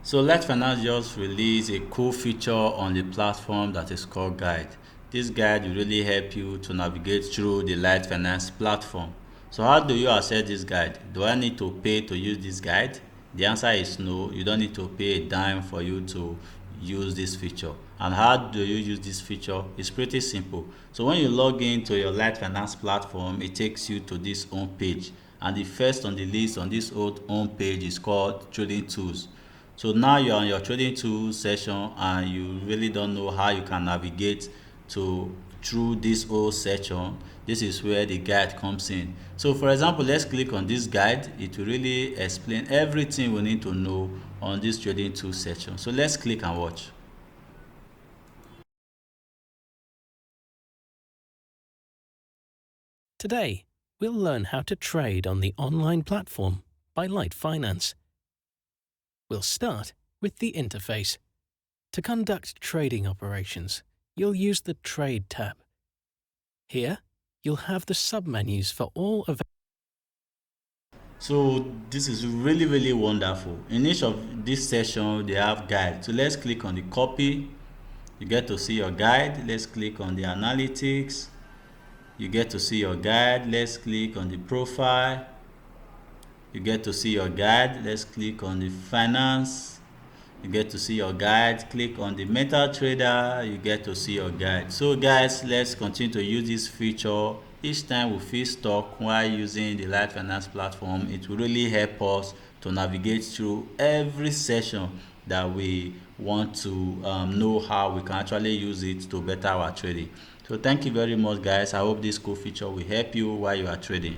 So LiteFinance just released a cool feature on the platform that is called Guide. This guide will really help you to navigate through the LiteFinance platform. So how do you access this guide? Do I need to pay to use this guide? The answer is no. You don't need to pay a dime for you to use this feature. And how do you use this feature? It's pretty simple. So when you log into your LiteFinance platform, it takes you to this home page. And the first on the list on this old home page is called Trading Tools. So now you're on your trading tools session and you really don't know how you can navigate to through this whole section. This is where the guide comes in. So for example, let's click on this guide. It will really explain everything we need to know on this trading tools section. So let's click and watch. Today, we'll learn how to trade on the online platform by LiteFinance. We'll start with the interface. To conduct trading operations, you'll use the Trade tab. Here, you'll have the submenus for all available. So this is really wonderful. In each of this session, they have guide. So let's click on the copy. You get to see your guide. Let's click on the analytics. You get to see your guide. Let's click on the profile. You get to see your guide. Let's click on the finance. You get to see your guide. Click on the MetaTrader. You get to see your guide. So guys, let's continue to use this feature. Each time we feel stuck while using the LiteFinance platform, it will really help us to navigate through every session that we want to know how we can actually use it to better our trading. So thank you very much guys. I hope this cool feature will help you while you are trading.